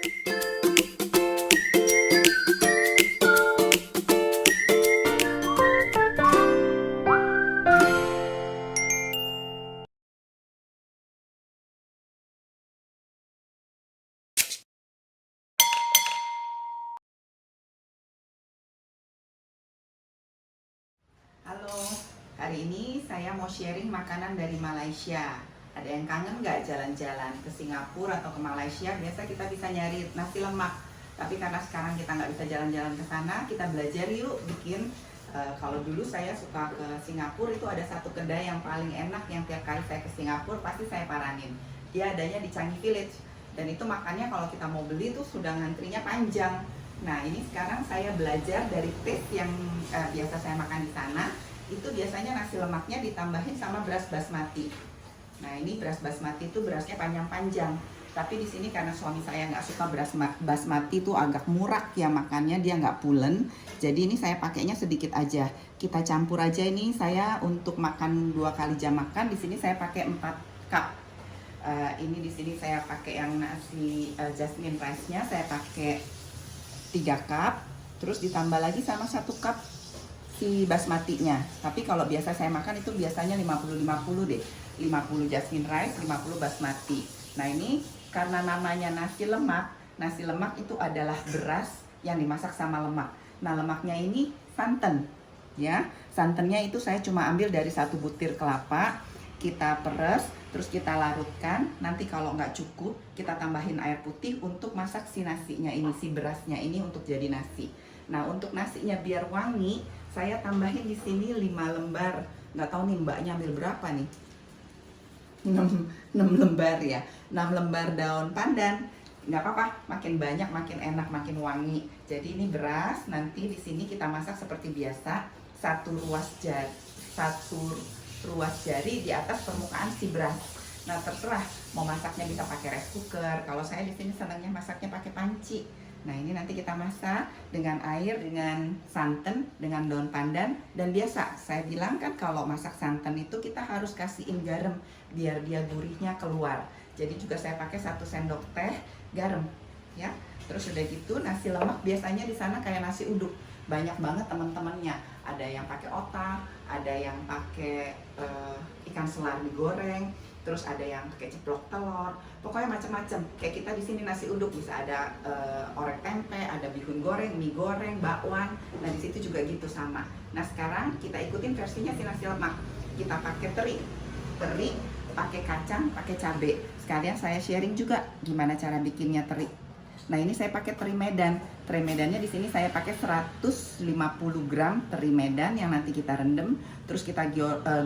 Halo, hari ini saya mau sharing makanan dari Malaysia. Ada yang kangen nggak jalan-jalan ke Singapura atau ke Malaysia? Biasa kita bisa nyari nasi lemak. Tapi karena sekarang kita nggak bisa jalan-jalan ke sana, kita belajar yuk bikin. Kalau dulu saya suka ke Singapura, itu ada satu kedai yang paling enak yang tiap kali saya ke Singapura pasti saya paranin. Dia adanya di Changi Village. Dan itu makannya kalau kita mau beli tuh sudah ngantrinya panjang. Nah, ini sekarang saya belajar dari taste yang biasa saya makan di sana. Itu biasanya nasi lemaknya ditambahin sama beras basmati. Nah, ini beras basmati itu berasnya panjang-panjang. Tapi di sini karena suami saya nggak suka beras basmati itu agak murak ya makannya, dia nggak pulen. Jadi ini saya pakainya sedikit aja. Kita campur aja ini, saya untuk makan 2 kali jam makan. Di sini saya pakai 4 cup. Ini di sini saya pakai yang nasi jasmine rice-nya, saya pakai 3 cup, terus ditambah lagi sama 1 cup si basmatinya. Tapi kalau biasa saya makan itu biasanya 50-50 deh. 50 jasmine rice, 50 basmati. Nah, ini karena namanya nasi lemak itu adalah beras yang dimasak sama lemak. Nah, lemaknya ini santan ya. Santannya itu saya cuma ambil dari 1 butir kelapa, kita peres, terus kita larutkan. Nanti kalau nggak cukup, kita tambahin air putih untuk masak si nasinya ini, si berasnya ini untuk jadi nasi. Nah, untuk nasinya biar wangi, saya tambahin di sini 5 lembar. Nggak tahu nih mbaknya ambil berapa nih? 6 lembar ya. 6 lembar daun pandan. Nggak apa-apa, makin banyak makin enak, makin wangi. Jadi ini beras, nanti di sini kita masak seperti biasa, 1 ruas jari di atas permukaan si beras. Nah, terserah mau masaknya bisa pakai rice cooker. Kalau saya di sini senangnya masaknya pakai panci. Nah, ini nanti kita masak dengan air, dengan santan, dengan daun pandan. Dan biasa saya bilang kan kalau masak santan itu kita harus kasihin garam biar dia gurihnya keluar. Jadi juga saya pakai 1 sendok teh garam ya. Terus udah gitu nasi lemak biasanya di sana kayak nasi uduk. Banyak banget teman-temannya. Ada yang pakai otak, ada yang pakai ikan selar digoreng, terus ada yang pakai ceplok telur, pokoknya macam-macam. Kayak kita di sini nasi uduk bisa ada orek tempe, ada bihun goreng, mie goreng, bakwan. Nah, di situ juga gitu sama. Nah, sekarang kita ikutin versinya si nasi lemak. Kita pakai teri, pakai kacang, pakai cabai. Sekalian saya sharing juga gimana cara bikinnya teri. Nah, ini saya pakai teri Medan. Teri Medannya di sini saya pakai 150 gram teri Medan yang nanti kita rendam, terus kita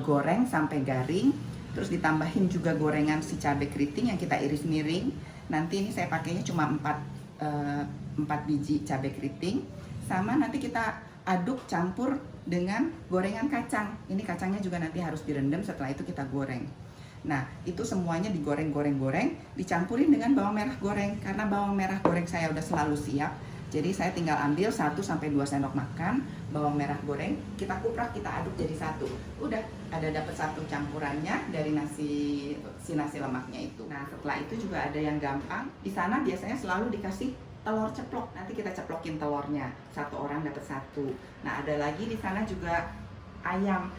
goreng sampai garing. Terus ditambahin juga gorengan si cabai keriting yang kita iris miring. Nanti ini saya pakainya cuma 4 biji cabai keriting. Sama nanti kita aduk campur dengan gorengan kacang. Ini kacangnya juga nanti harus direndam, setelah itu kita goreng. Nah, itu semuanya digoreng, dicampurin dengan bawang merah goreng. Karena bawang merah goreng saya udah selalu siap, jadi saya tinggal ambil 1-2 sendok makan bawang merah goreng, kita kuprak, kita aduk jadi satu. Udah ada dapat satu campurannya dari nasi lemaknya itu. Nah, setelah itu juga ada yang gampang. Di sana biasanya selalu dikasih telur ceplok. Nanti kita ceplokin telurnya, 1 orang dapat 1. Nah, ada lagi di sana juga ayam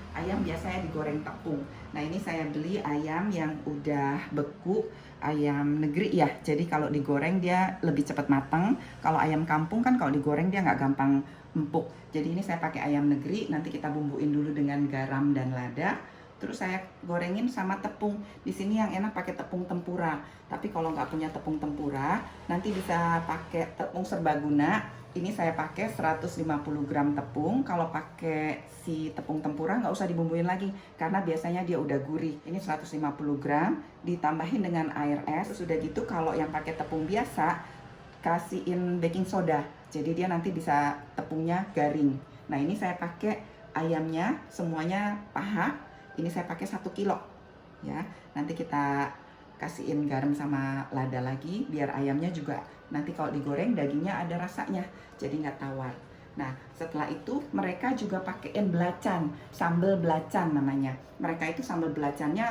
biasanya digoreng tepung. Nah, ini saya beli ayam yang udah beku, ayam negeri ya. Jadi kalau digoreng dia lebih cepat matang. Kalau ayam kampung kan kalau digoreng dia nggak gampang empuk. Jadi ini saya pakai ayam negeri. Nanti kita bumbuin dulu dengan garam dan lada. Terus saya gorengin sama tepung. Di sini yang enak pakai tepung tempura. Tapi kalau nggak punya tepung tempura, nanti bisa pakai tepung serbaguna. Ini saya pakai 150 gram tepung. Kalau pakai si tepung tempura nggak usah dibumbuin lagi karena biasanya dia udah gurih. Ini 150 gram ditambahin dengan air es. Terus udah gitu kalau yang pakai tepung biasa kasihin baking soda. Jadi dia nanti bisa tepungnya garing. Nah, ini saya pakai ayamnya semuanya paha. Ini saya pakai 1 kilo ya. Nanti kita kasihin garam sama lada lagi biar ayamnya juga nanti kalau digoreng dagingnya ada rasanya, jadi nggak tawar. Nah, setelah itu mereka juga pakein belacan, sambal belacan namanya. Mereka itu sambal belacannya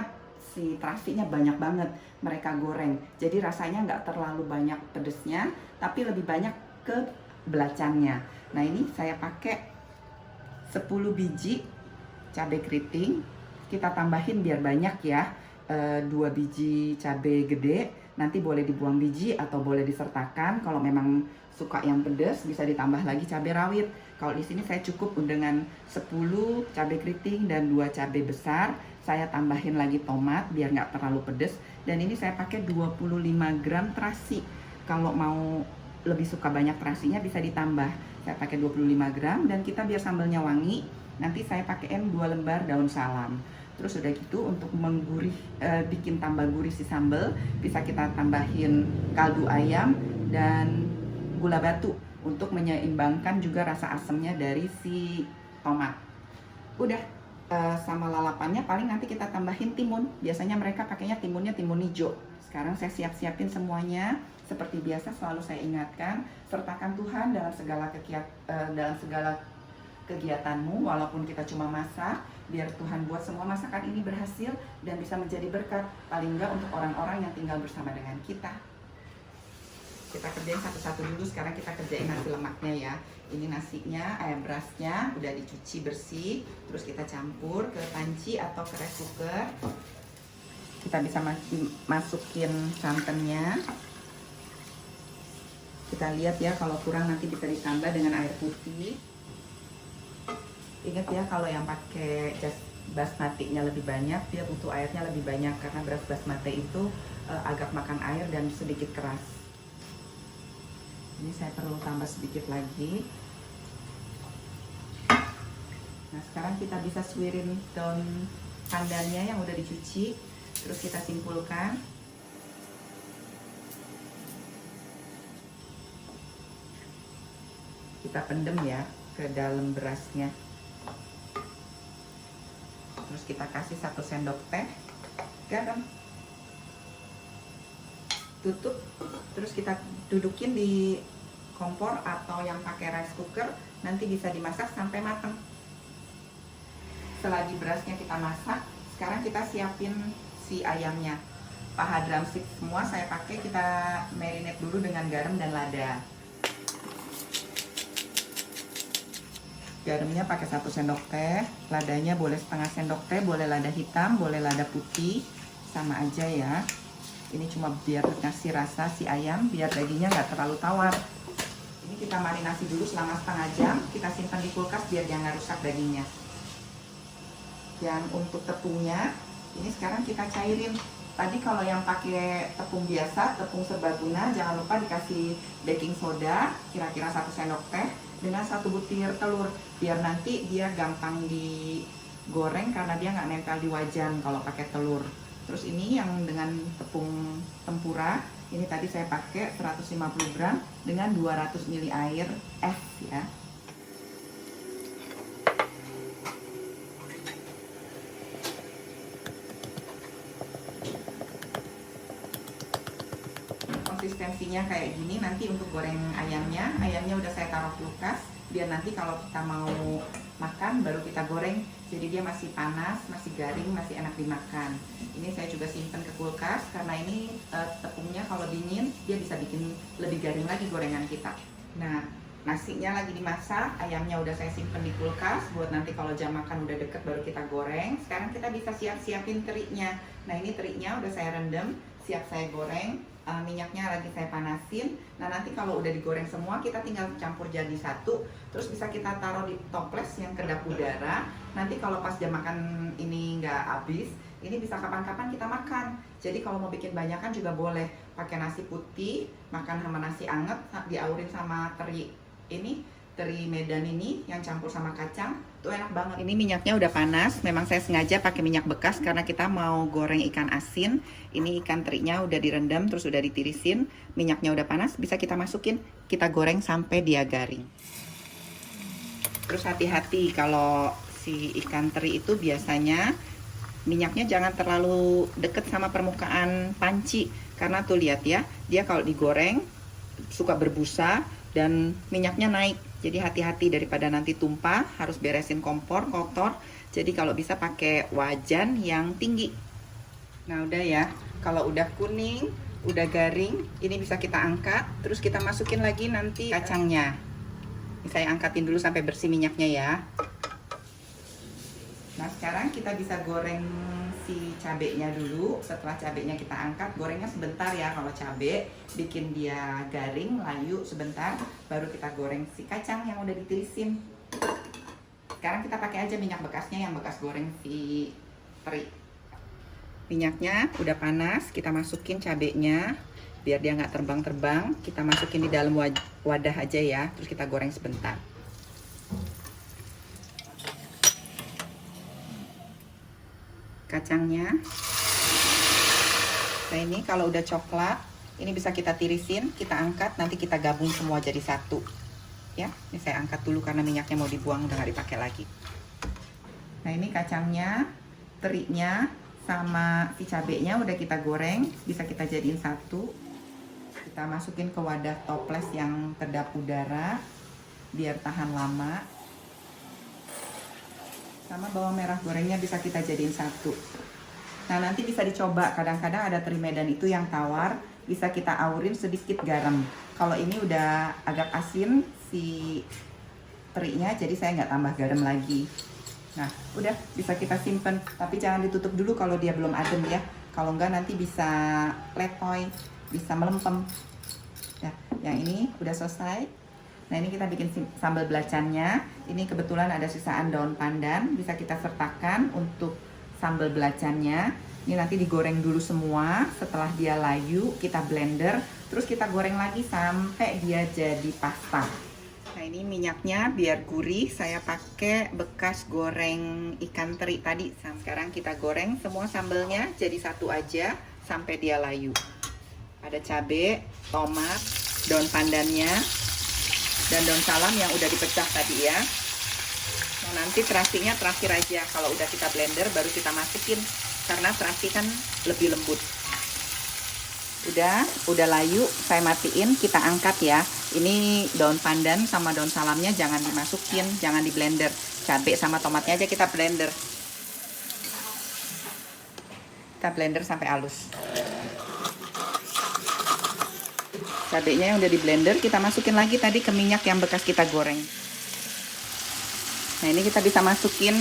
si terasinya banyak banget mereka goreng. Jadi rasanya nggak terlalu banyak pedesnya, tapi lebih banyak ke belacannya. Nah ini saya pakai 10 biji cabai keriting. Kita tambahin biar banyak ya, 2 biji cabai gede. Nanti boleh dibuang biji atau boleh disertakan. Kalau memang suka yang pedas bisa ditambah lagi cabai rawit. Kalau di sini saya cukup dengan 10 cabai keriting dan 2 cabai besar. Saya tambahin lagi tomat biar nggak terlalu pedas. Dan ini saya pakai 25 gram terasi. Kalau mau lebih suka banyak terasinya bisa ditambah. Saya pakai 25 gram dan kita biar sambalnya wangi, nanti saya pakaiin 2 lembar daun salam. Terus udah gitu untuk menggurih, bikin tambah gurih si sambal, bisa kita tambahin kaldu ayam dan gula batu untuk menyeimbangkan juga rasa asamnya dari si tomat. Udah, sama lalapannya paling nanti kita tambahin timun. Biasanya mereka pakainya timunnya timun hijau. Sekarang saya siap-siapin semuanya. Seperti biasa selalu saya ingatkan, sertakan Tuhan dalam segala kegiatanmu, walaupun kita cuma masak, biar Tuhan buat semua masakan ini berhasil dan bisa menjadi berkat, paling enggak untuk orang-orang yang tinggal bersama dengan kita. Kita kerjain satu-satu dulu. Sekarang kita kerjain nasi lemaknya ya. Ini nasinya, ayam berasnya udah dicuci bersih, terus kita campur ke panci atau ke rice cooker. Kita bisa masukin santannya. Kita lihat ya, kalau kurang nanti bisa ditambah dengan air putih. Ingat ya, kalau yang pakai basmatinya lebih banyak, dia butuh airnya lebih banyak karena beras basmati itu agak makan air dan sedikit keras. Ini saya perlu tambah sedikit lagi. Nah sekarang kita bisa swirin daun pandannya yang udah dicuci, terus kita simpulkan. Kita pendem ya ke dalam berasnya. Terus kita kasih 1 sendok teh garam. Tutup, terus kita dudukin di kompor atau yang pakai rice cooker, nanti bisa dimasak sampai matang. Selagi berasnya kita masak, sekarang kita siapin si ayamnya. Paha drumstick semua saya pakai, kita marinate dulu dengan garam dan lada. Garamnya pakai 1 sendok teh, ladanya boleh setengah sendok teh, boleh lada hitam, boleh lada putih, sama aja ya. Ini cuma biar ngasih rasa si ayam, biar dagingnya nggak terlalu tawar. Ini kita marinasi dulu selama setengah jam, kita simpan di kulkas biar dia nggak rusak dagingnya. Dan untuk tepungnya, ini sekarang kita cairin. Tadi kalau yang pakai tepung biasa, tepung serbaguna, jangan lupa dikasih baking soda, kira-kira 1 sendok teh, dengan 1 butir telur, biar nanti dia gampang digoreng karena dia nggak nempel di wajan kalau pakai telur. Terus ini yang dengan tepung tempura, ini tadi saya pakai 150 gram dengan 200 ml air es ya. Konsistensinya kayak gini. Nanti untuk goreng ayamnya udah saya taruh kulkas biar nanti kalau kita mau makan baru kita goreng, jadi dia masih panas, masih garing, masih enak dimakan. Ini saya juga simpan ke kulkas karena ini tepungnya kalau dingin dia bisa bikin lebih garing lagi gorengan kita. Nah nasinya lagi dimasak, ayamnya udah saya simpan di kulkas buat nanti kalau jam makan udah deket baru kita goreng. Sekarang kita bisa siapin terinya. Nah ini terinya udah saya rendam, siap saya goreng. Minyaknya lagi saya panasin. Nah nanti kalau udah digoreng semua kita tinggal campur jadi satu, terus bisa kita taruh di toples yang kedap udara. Nanti kalau pas jam makan ini nggak habis, ini bisa kapan-kapan kita makan. Jadi kalau mau bikin banyakan juga boleh pakai nasi putih, makan sama nasi anget, diaurin sama teri ini, teri Medan ini yang campur sama kacang, tuh enak banget. Ini minyaknya udah panas, memang saya sengaja pakai minyak bekas karena kita mau goreng ikan asin. Ini ikan terinya udah direndam terus udah ditirisin, minyaknya udah panas, bisa kita masukin, kita goreng sampai dia garing. Terus hati-hati kalau si ikan teri itu biasanya minyaknya jangan terlalu deket sama permukaan panci, karena tuh lihat ya, dia kalau digoreng suka berbusa dan minyaknya naik. Jadi hati-hati daripada nanti tumpah, harus beresin kompor kotor. Jadi kalau bisa pakai wajan yang tinggi. Nah udah ya, kalau udah kuning, udah garing, ini bisa kita angkat. Terus kita masukin lagi nanti kacangnya. Ini saya angkatin dulu sampai bersih minyaknya ya. Nah sekarang kita bisa goreng si cabenya dulu. Setelah cabenya kita angkat, gorengnya sebentar ya. Kalau cabe bikin dia garing, layu sebentar, baru kita goreng si kacang yang udah ditirisin. Sekarang kita pakai aja minyak bekasnya, yang bekas goreng si teri. Minyaknya udah panas, kita masukin cabenya biar dia nggak terbang-terbang. Kita masukin di dalam wadah aja ya, terus kita goreng sebentar. Kacangnya, nah ini kalau udah coklat, ini bisa kita tirisin, kita angkat, nanti kita gabung semua jadi satu ya. Ini saya angkat dulu karena minyaknya mau dibuang, udah nggak dipakai lagi. Nah ini kacangnya, terinya, sama si cabenya udah kita goreng, bisa kita jadiin satu. Kita masukin ke wadah toples yang kedap udara biar tahan lama. Sama bawang merah gorengnya bisa kita jadiin satu. Nah nanti bisa dicoba, kadang-kadang ada teri Medan itu yang tawar, bisa kita aurin sedikit garam. Kalau ini udah agak asin si terinya, jadi saya nggak tambah garam lagi. Nah udah bisa kita simpen, tapi jangan ditutup dulu kalau dia belum adem ya. Kalau enggak nanti bisa letoy, bisa melempem. Ya, yang ini udah selesai. Nah ini kita bikin sambal belacannya. Ini kebetulan ada sisaan daun pandan, bisa kita sertakan untuk sambal belacannya. Ini nanti digoreng dulu semua. Setelah dia layu kita blender, terus kita goreng lagi sampai dia jadi pasta. Nah ini minyaknya biar gurih, saya pakai bekas goreng ikan teri tadi. Sekarang kita goreng semua sambalnya jadi satu aja sampai dia layu. Ada cabai, tomat, daun pandannya, dan daun salam yang udah dipecah tadi ya. Nah nanti terasinya terakhir aja, kalau udah kita blender baru kita masukin, karena terasi kan lebih lembut. Udah layu, saya matiin, kita angkat ya. Ini daun pandan sama daun salamnya jangan dimasukin, jangan di blender. Cabai sama tomatnya aja kita blender. Kita blender sampai halus. Cabenya yang udah di blender kita masukin lagi tadi ke minyak yang bekas kita goreng. Nah ini kita bisa masukin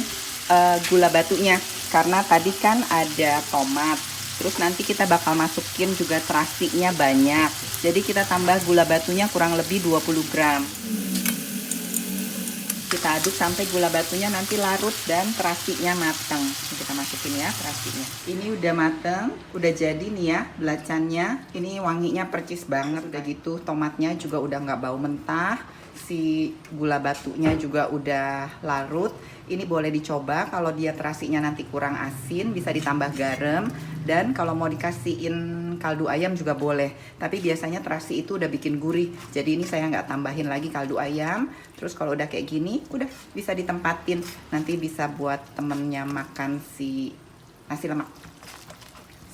gula batunya, karena tadi kan ada tomat, terus nanti kita bakal masukin juga terasinya banyak, jadi kita tambah gula batunya kurang lebih 20 gram. Kita aduk sampai gula batunya nanti larut dan terasinya mateng. Kita masukin ya terasinya. Ini udah mateng, udah jadi nih ya belacannya. Ini wanginya percis banget, udah gitu tomatnya juga udah nggak bau mentah. Si gula batunya juga udah larut. Ini boleh dicoba, kalau dia terasinya nanti kurang asin bisa ditambah garam. Dan kalau mau dikasihin kaldu ayam juga boleh, tapi biasanya terasi itu udah bikin gurih, jadi ini saya nggak tambahin lagi kaldu ayam. Terus kalau udah kayak gini udah bisa ditempatin, nanti bisa buat temennya makan si nasi lemak.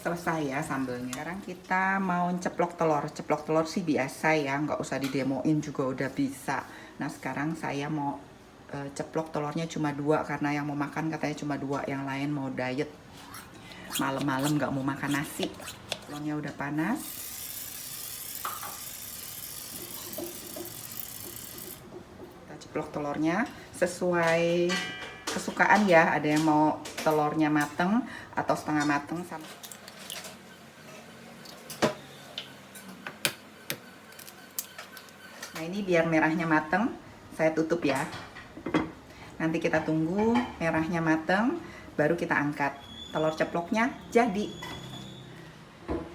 Selesai ya sambelnya. Sekarang kita mau ceplok telur. Ceplok telur sih biasa ya, nggak usah didemoin juga udah bisa. Nah sekarang saya mau ceplok telurnya cuma 2, karena yang mau makan katanya cuma 2, yang lain mau diet, malam-malam nggak mau makan nasi. Telurnya udah panas. Kita ceplok telurnya sesuai kesukaan ya, ada yang mau telurnya mateng atau setengah mateng sama. Nah ini biar merahnya mateng, saya tutup ya. Nanti kita tunggu merahnya mateng, baru kita angkat. Telur ceploknya jadi.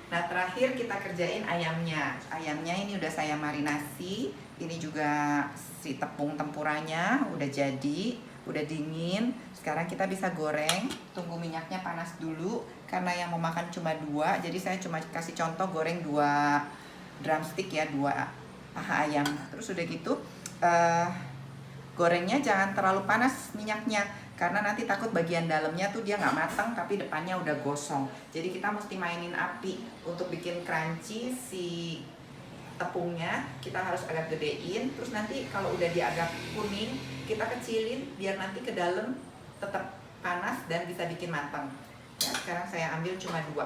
Nah terakhir kita kerjain ayamnya. Ayamnya ini udah saya marinasi. Ini juga si tepung tempuranya udah jadi, udah dingin. Sekarang kita bisa goreng. Tunggu minyaknya panas dulu, karena yang mau makan cuma 2. Jadi saya cuma kasih contoh goreng 2 drumstick ya, 2 paha ayam. Terus udah gitu gorengnya jangan terlalu panas minyaknya, karena nanti takut bagian dalamnya tuh dia nggak matang tapi depannya udah gosong. Jadi kita mesti mainin api untuk bikin crunchy si tepungnya. Kita harus agak gedein, terus nanti kalau udah dia agak kuning kita kecilin biar nanti ke dalam tetap panas dan bisa bikin matang ya. sekarang saya ambil cuma 2.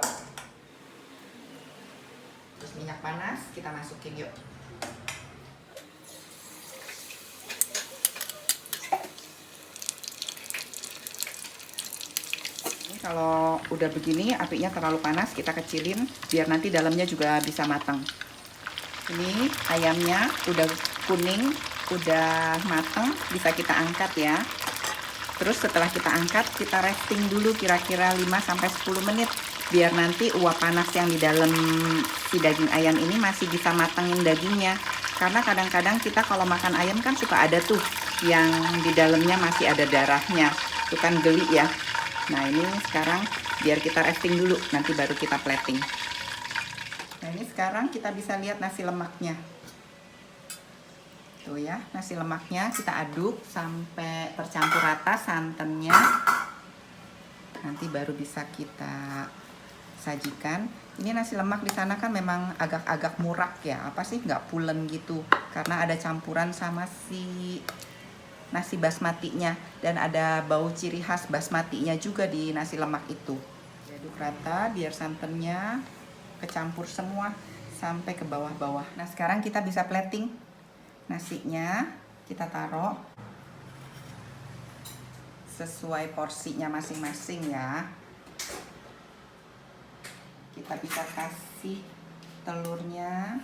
Terus minyak panas kita masukin yuk. Ini kalau udah begini apinya terlalu panas, kita kecilin biar nanti dalamnya juga bisa matang. Ini ayamnya udah kuning, udah matang, bisa kita angkat ya. Terus setelah kita angkat, kita resting dulu kira-kira 5-10 menit biar nanti uap panas yang di dalam si daging ayam ini masih bisa matangin dagingnya. Karena kadang-kadang kita kalau makan ayam kan suka ada tuh yang di dalamnya masih ada darahnya. Itu kan geli ya. Nah, ini sekarang biar kita resting dulu, nanti baru kita plating. Nah, ini sekarang kita bisa lihat nasi lemaknya. Tuh ya, nasi lemaknya kita aduk sampai tercampur rata santannya. Nanti baru bisa kita sajikan. Ini nasi lemak di sana kan memang agak-agak murak ya, apa sih, nggak pulen gitu. Karena ada campuran sama si nasi basmatinya dan ada bau ciri khas basmatinya juga di nasi lemak itu. Aduk rata biar santannya kecampur semua sampai ke bawah-bawah. Nah, sekarang kita bisa plating. Nasinya kita taruh sesuai porsinya masing-masing ya. Kita bisa kasih telurnya.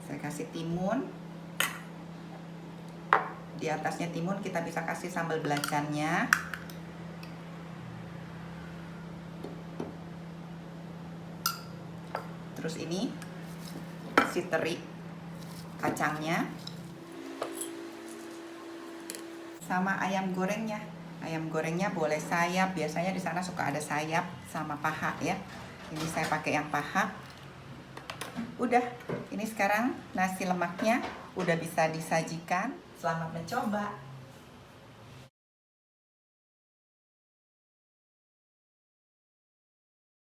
Saya kasih timun. Di atasnya timun kita bisa kasih sambal belacannya. Terus ini si teri kacangnya sama ayam gorengnya. Ayam gorengnya boleh sayap, biasanya di sana suka ada sayap sama paha ya. Ini saya pakai yang paha. Udah, ini sekarang nasi lemaknya udah bisa disajikan. Selamat mencoba.